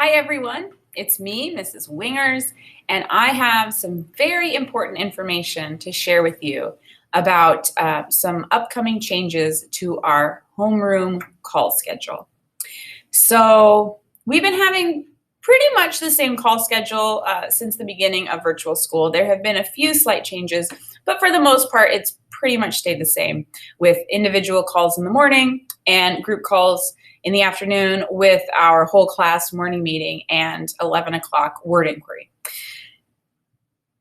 Hi everyone, it's me, Mrs. Wingers, and I have some very important information to share with you about some upcoming changes to our homeroom call schedule. So we've been having pretty much the same call schedule since the beginning of virtual school. There have been a few slight changes, but for the most part, it's pretty much stayed the same, with individual calls in the morning and group calls in the afternoon, with our whole class morning meeting and 11 o'clock word inquiry.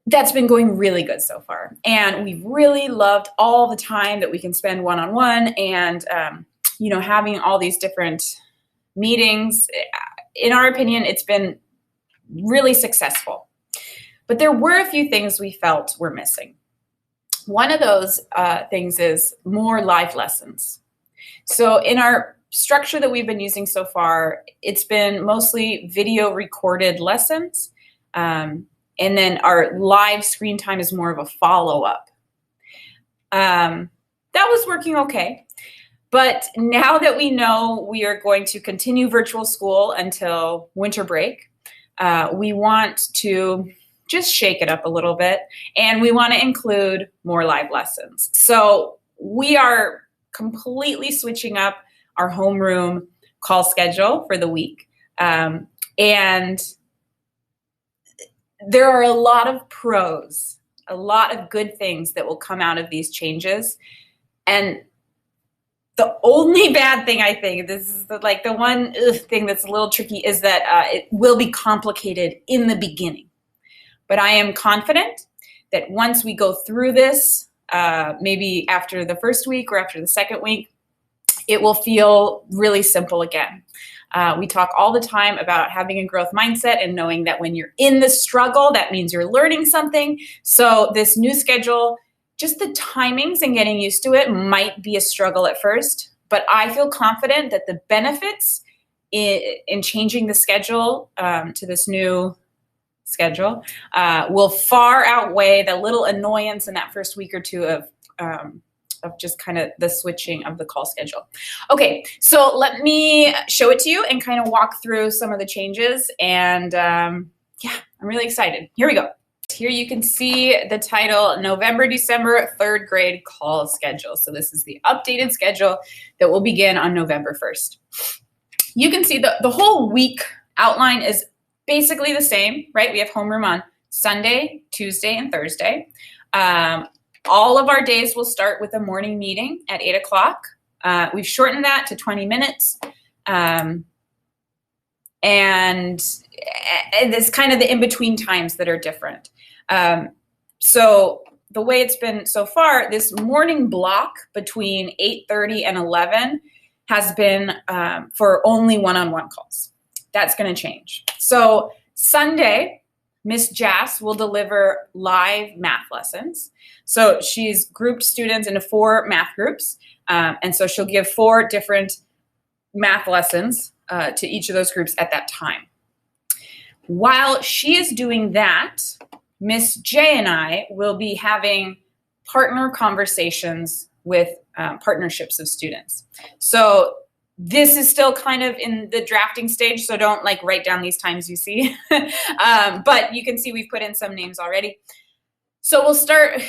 That's been going really good so far. And we've really loved all the time that we can spend one-on-one and, having all these different meetings. In our opinion, it's been really successful. But there were a few things we felt were missing. One of those things is more live lessons. So in our structure that we've been using so far, it's been mostly video recorded lessons. And then our live screen time is more of a follow-up. That was working okay. But now that we know we are going to continue virtual school until winter break, we want to just shake it up a little bit, and we want to include more live lessons. So we are completely switching up our homeroom call schedule for the week. And there are a lot of pros, a lot of good things that will come out of these changes. And the only bad thing, I think, this is the one thing that's a little tricky, is that it will be complicated in the beginning. But I am confident that once we go through this, maybe after the first week or after the second week, it will feel really simple again. We talk all the time about having a growth mindset and knowing that when you're in the struggle, that means you're learning something. So this new schedule, just the timings and getting used to it might be a struggle at first, but I feel confident that the benefits in changing the schedule to this new schedule will far outweigh the little annoyance in that first week or two of just kind of the switching of the call schedule. Okay, so let me show it to you and kind of walk through some of the changes. And I'm really excited. Here we go. Here you can see the title, November-December 3rd grade call schedule. So this is the updated schedule that will begin on November 1st. You can see the whole week outline is basically the same, right? We have homeroom on Sunday, Tuesday, and Thursday. All of our days will start with a morning meeting at 8 o'clock. We've shortened that to 20 minutes. And it's kind of the in-between times that are different. So the way it's been so far, this morning block between 8:30 and 11 has been for only one-on-one calls. That's going to change. So Sunday, Miss Jass will deliver live math lessons. So she's grouped students into 4 math groups. And so she'll give 4 different math lessons to each of those groups at that time. While she is doing that, Miss J and I will be having partner conversations with partnerships of students. So this is still kind of in the drafting stage, so don't write down these times you see. But you can see we've put in some names already. So we'll start,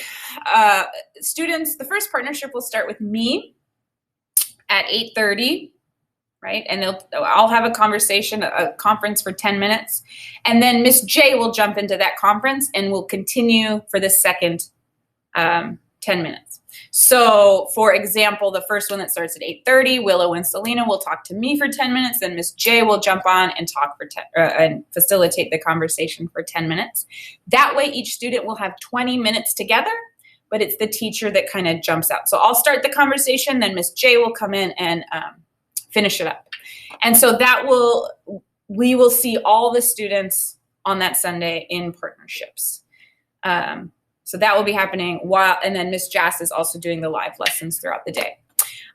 students, the first partnership will start with me at 8:30, right? And I'll have a conference for 10 minutes. And then Miss J will jump into that conference and we'll continue for the second 10 minutes. So for example, the first one that starts at 8:30, Willow and Selena will talk to me for 10 minutes, then Miss J will jump on and talk for and facilitate the conversation for 10 minutes. That way each student will have 20 minutes together, but it's the teacher that kind of jumps out. So I'll start the conversation, then Miss J will come in and finish it up. And so we will see all the students on that Sunday in partnerships. So that will be happening and then Miss Jass is also doing the live lessons throughout the day.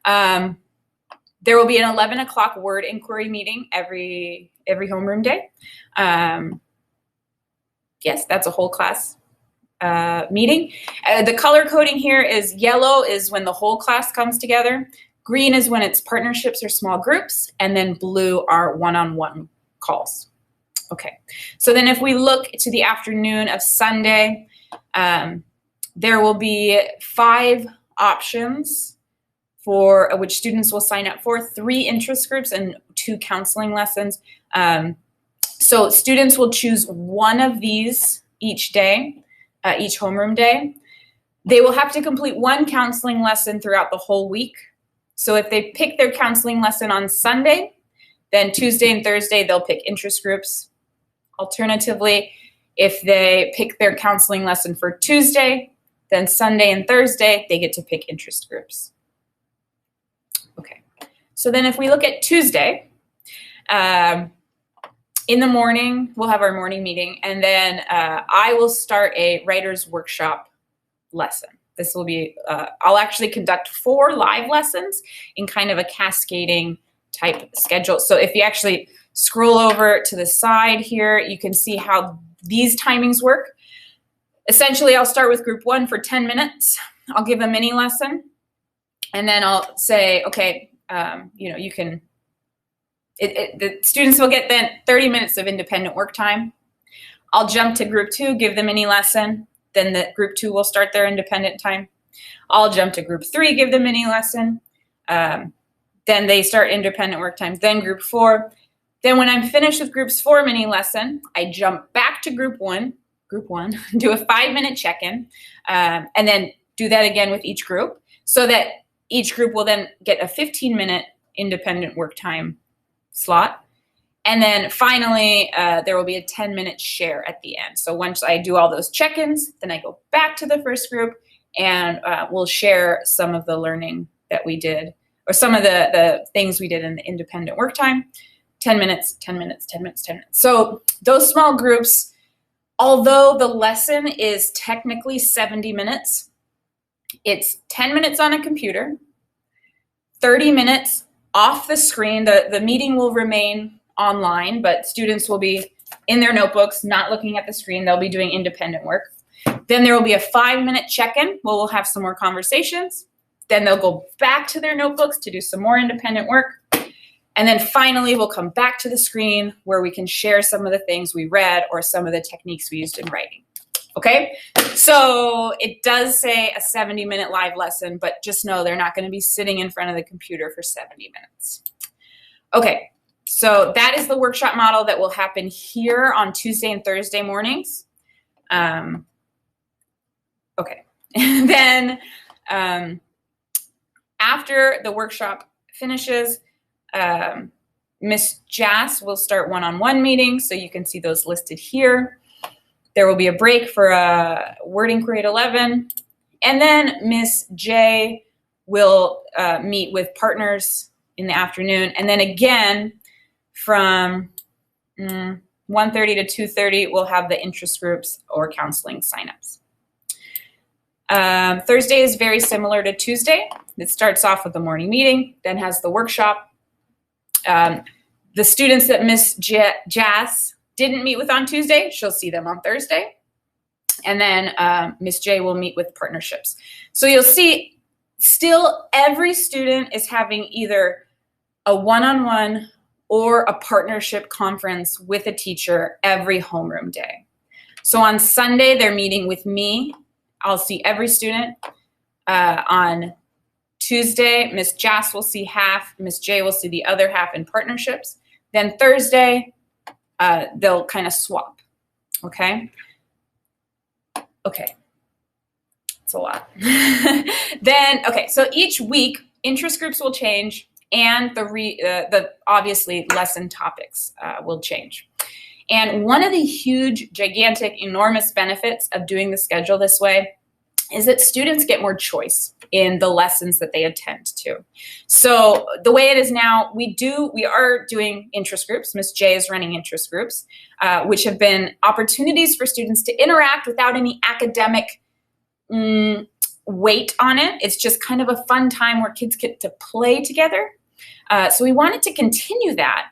There will be an 11 o'clock word inquiry meeting every homeroom day. Yes, that's a whole class meeting. The color coding here is yellow is when the whole class comes together. Green is when it's partnerships or small groups, and then blue are one-on-one calls. Okay, so then if we look to the afternoon of Sunday, there will be 5 options for which students will sign up for, 3 interest groups and 2 counseling lessons. So students will choose one of these each day, each homeroom day. They will have to complete 1 counseling lesson throughout the whole week. So if they pick their counseling lesson on Sunday, then Tuesday and Thursday they'll pick interest groups. Alternatively, if they pick their counseling lesson for Tuesday, then Sunday and Thursday they get to pick interest groups. Okay, so then if we look at Tuesday, in the morning, we'll have our morning meeting, and then I will start a writer's workshop lesson. This will be, I'll actually conduct 4 live lessons in kind of a cascading type schedule. So if you actually scroll over to the side here, you can see how these timings work. Essentially, I'll start with group 1 for 10 minutes. I'll give a mini lesson, and then I'll say, okay, you can, the students will get then 30 minutes of independent work time. I'll jump to group 2, give the mini lesson. Then the group 2 will start their independent time. I'll jump to group 3, give the mini lesson. Then they start independent work time. Then group 4. Then when I'm finished with group's 4 mini lesson, I jump back to group 1, do a 5-minute check-in, and then do that again with each group, so that each group will then get a 15-minute independent work time slot. And then finally, there will be a 10-minute share at the end. So once I do all those check-ins, then I go back to the first group and we'll share some of the learning that we did, or some of the things we did in the independent work time. 10 minutes, 10 minutes, 10 minutes, 10 minutes. So those small groups, although the lesson is technically 70 minutes, it's 10 minutes on a computer, 30 minutes off the screen. The meeting will remain online, but students will be in their notebooks, not looking at the screen. They'll be doing independent work. Then there will be a 5-minute check-in where we'll have some more conversations. Then they'll go back to their notebooks to do some more independent work. And then finally, we'll come back to the screen where we can share some of the things we read or some of the techniques we used in writing. Okay, so it does say a 70-minute live lesson, but just know they're not going to be sitting in front of the computer for 70 minutes. Okay, so that is the workshop model that will happen here on Tuesday and Thursday mornings. Okay, and then after the workshop finishes, Miss Jass will start one-on-one meetings, so you can see those listed here. There will be a break for a word inquiry at 11, and then Miss J will meet with partners in the afternoon, and then again from 1:30 to 2:30 we'll have the interest groups or counseling signups. Thursday is very similar to Tuesday. It starts off with the morning meeting, then has the workshop. The students that Miss Jass didn't meet with on Tuesday, she'll see them on Thursday. And then Miss J will meet with partnerships. So you'll see still every student is having either a one-on-one or a partnership conference with a teacher every homeroom day. So on Sunday, they're meeting with me. I'll see every student. On Tuesday, Miss Jass will see half, Miss J will see the other half in partnerships. Then Thursday, they'll kind of swap, okay? Okay, it's a lot. Then, okay, so each week, interest groups will change and the obviously lesson topics will change. And one of the huge, gigantic, enormous benefits of doing the schedule this way is that students get more choice in the lessons that they attend to. So the way it is now, we are doing interest groups. Miss J is running interest groups, which have been opportunities for students to interact without any academic weight on it. It's just kind of a fun time where kids get to play together. So we wanted to continue that.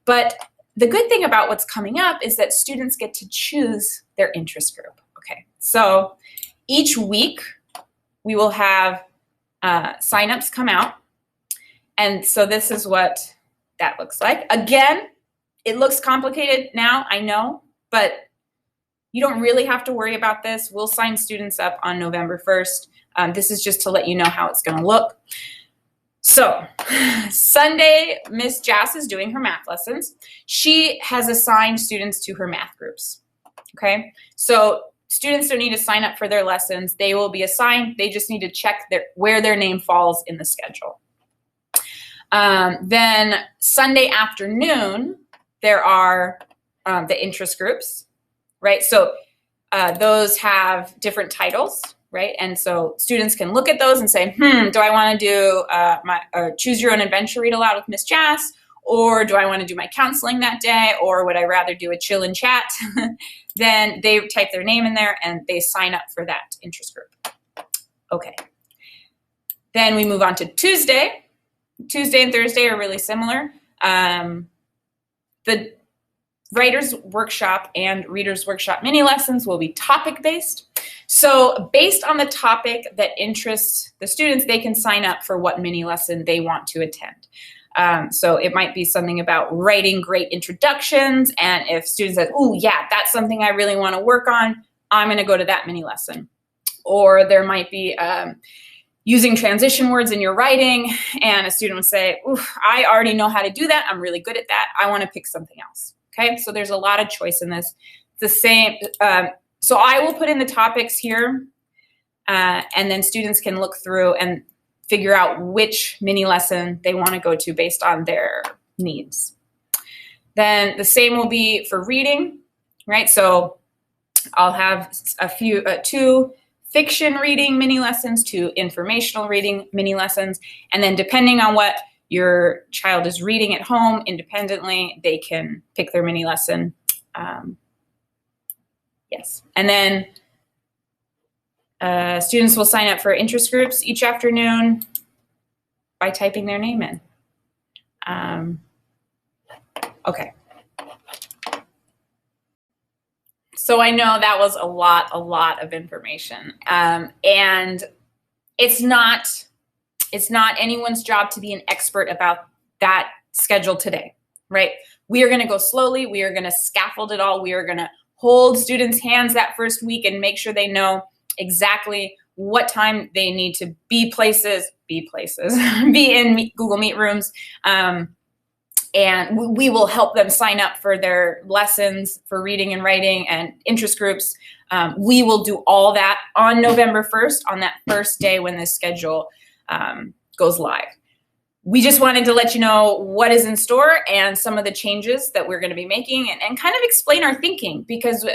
But the good thing about what's coming up is that students get to choose their interest group. Okay, so each week we will have signups come out. And so this is what that looks like. Again, It looks complicated now, I know, but you don't really have to worry about this. We'll sign students up on November 1st. This is just to let you know how it's going to look. So Sunday, Miss Jass is doing her math lessons. She has assigned students to her math groups. Okay, so students don't need to sign up for their lessons. They will be assigned. They just need to check where their name falls in the schedule. Then Sunday afternoon, there are the interest groups, right? So those have different titles, right? And so students can look at those and say, do I want to do my choose your own adventure read aloud with Miss Jass, or do I want to do my counseling that day, or would I rather do a chill and chat? Then they type their name in there and they sign up for that interest group. Okay. Then we move on to Tuesday. Tuesday and Thursday are really similar. The Writer's Workshop and Reader's Workshop mini lessons will be topic-based. So based on the topic that interests the students, they can sign up for what mini lesson they want to attend. So it might be something about writing great introductions, and if students say, oh yeah, that's something I really want to work on, I'm going to go to that mini lesson. Or there might be using transition words in your writing, and a student would say, I already know how to do that, I'm really good at that, I want to pick something else. Okay, so there's a lot of choice in this. The same, so I will put in the topics here, and then students can look through and figure out which mini lesson they want to go to based on their needs. Then the same will be for reading, right? So I'll have two fiction reading mini lessons, 2 informational reading mini lessons, and then depending on what your child is reading at home independently, they can pick their mini lesson. Yes, and then students will sign up for interest groups each afternoon by typing their name in. Okay. So I know that was a lot of information. And it's not anyone's job to be an expert about that schedule today, right? We are going to go slowly. We are going to scaffold it all. We are going to hold students' hands that first week and make sure they know exactly what time they need to be in Google Meet rooms. And we will help them sign up for their lessons for reading and writing and interest groups. We will do all that on November 1st, on that first day when this schedule goes live. We just wanted to let you know what is in store and some of the changes that we're going to be making, and kind of explain our thinking, because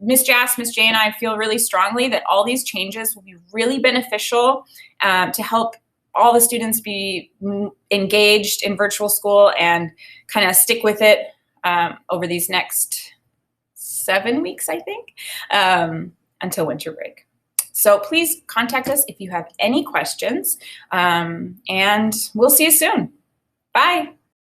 Miss Jass, Miss Jay, and I feel really strongly that all these changes will be really beneficial to help all the students be engaged in virtual school and kind of stick with it over these next 7 weeks, I think, until winter break. So please contact us if you have any questions, and we'll see you soon. Bye.